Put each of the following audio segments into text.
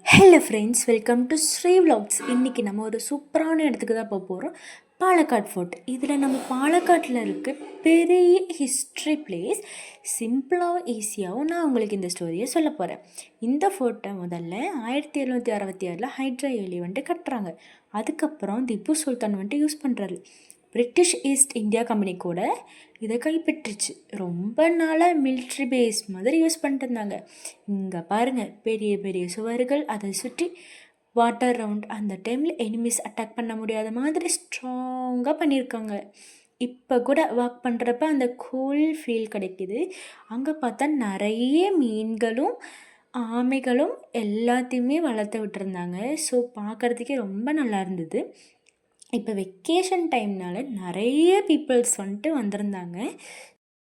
Hello friends, welcome to Sri vlogs. இன்றைக்கி நம்ம ஒரு சூப்பரான இடத்துக்கு தான் போக போகிறோம். பாலக்காடு ஃபோர்ட். இதில் நம்ம பாலக்காட்டில் இருக்க பெரிய ஹிஸ்ட்ரி பிளேஸ். சிம்பிளாகவும் ஈஸியாகவும் நான் உங்களுக்கு இந்த ஸ்டோரியை சொல்ல போகிறேன். இந்த ஃபோர்ட்டை முதல்ல 1766 ஹைட்ரா ஏலி வந்துட்டு கட்டுறாங்க. அதுக்கப்புறம் திப்பு சுல்தான் வந்துட்டு யூஸ் பண்ணுறாரு. பிரிட்டிஷ் ஈஸ்ட் இந்தியா கம்பெனி கூட இதை கைப்பற்றுச்சு. ரொம்ப நாளாக மிலிட்ரி பேஸ் மாதிரி யூஸ் பண்ணிட்டு இருந்தாங்க. இங்கே பாருங்கள், பெரிய பெரிய சுவர்கள், அதை சுற்றி வாட்டர் ரவுண்ட். அந்த டைமில் எனிமீஸ் அட்டாக் பண்ண முடியாத மாதிரி ஸ்ட்ராங்காக பண்ணியிருக்காங்க. இப்போ கூட வாக் பண்ணுறப்ப அந்த கூல் ஃபீல் கிடைக்கிது. அங்கே பார்த்தா நிறைய மீன்களும் ஆமைகளும் எல்லாத்தையுமே வளர்த்து விட்டுருந்தாங்க. ஸோ பார்க்குறதுக்கே ரொம்ப நல்லா இருந்தது. இப்போ வெக்கேஷன் டைம்னால நிறைய பீப்புள்ஸ் வந்துட்டு வந்திருந்தாங்க.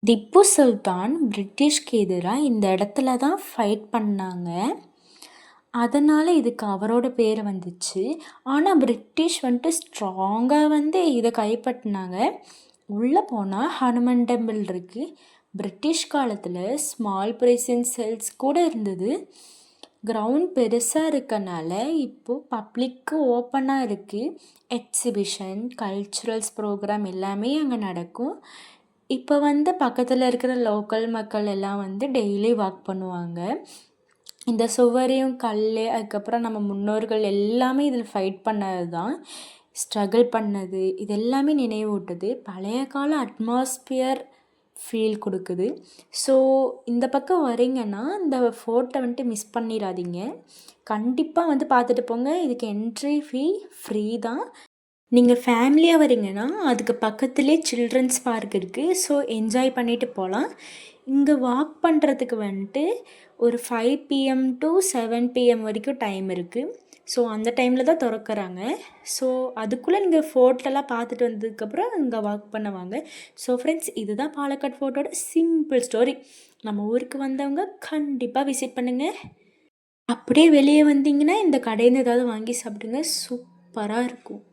திப்பு சுல்தான் பிரிட்டிஷ்க்கு எதிராக இந்த இடத்துல தான் ஃபைட் பண்ணாங்க. அதனால் இதுக்கு அவரோட பேர் வந்துச்சு. ஆனால் பிரிட்டிஷ் வந்துட்டு ஸ்ட்ராங்காக வந்து இதை கைப்பற்றினாங்க. உள்ளே போனால் ஹனுமன் டெம்பிள் இருக்குது. பிரிட்டிஷ் காலத்தில் ஸ்மால் பிரிசன் செல்ஸ் கூட இருந்தது. கிரவுண்ட் பெருசாக இருக்கனால இப்போது பப்ளிக்கு ஓப்பனாக இருக்குது. எக்ஸிபிஷன், கல்ச்சுரல்ஸ் ப்ரோக்ராம் எல்லாமே அங்கே நடக்கும். இப்போ வந்து பக்கத்தில் இருக்கிற லோக்கல் மக்கள் எல்லாம் வந்து டெய்லி வாக் பண்ணுவாங்க. இந்த சுவரையும் கல், அதுக்கப்புறம் நம்ம முன்னோர்கள் எல்லாமே இதில் ஃபைட் பண்ணது தான், ஸ்ட்ரகிள் பண்ணது, இது எல்லாமே நினைவூட்டுது. பழைய கால அட்மாஸ்பியர் ஃபீல் கொடுக்குது. ஸோ இந்த பக்கம் வரீங்கன்னா இந்த ஃபோர்ட்டை வந்துட்டு மிஸ் பண்ணிடாதீங்க. கண்டிப்பாக வந்து பார்த்துட்டு போங்க. இதுக்கு என்ட்ரி ஃபீ ஃப்ரீ தான். நீங்கள் ஃபேமிலியாக வரீங்கன்னா அதுக்கு பக்கத்துலேயே சில்ட்ரன்ஸ் பார்க் இருக்குது. ஸோ என்ஜாய் பண்ணிவிட்டு போகலாம். இங்கே வாக் பண்ணுறதுக்கு வந்துட்டு ஒரு 5 PM to 7 PM வரைக்கும் டைம் இருக்குது. ஸோ அந்த டைமில் தான் திறக்கறாங்க. ஸோ அதுக்குள்ளே நீங்கள் ஃபோர்ட்டெல்லாம் பார்த்துட்டு வந்ததுக்கப்புறம் இங்கே வாக் பண்ணுவாங்க. ஸோ ஃப்ரெண்ட்ஸ், இதுதான் பாலக்காடு ஃபோர்ட்டோட சிம்பிள் ஸ்டோரி. நம்ம ஊருக்கு வந்தவங்க கண்டிப்பாக விசிட் பண்ணுங்கள். அப்படியே வெளியே வந்தீங்கன்னா இந்த கடையில் ஏதாவது வாங்கி சாப்பிடுங்க, சூப்பராக இருக்கும்.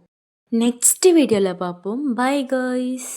நெக்ஸ்ட் வீடியோவில் பார்ப்போம். By guys.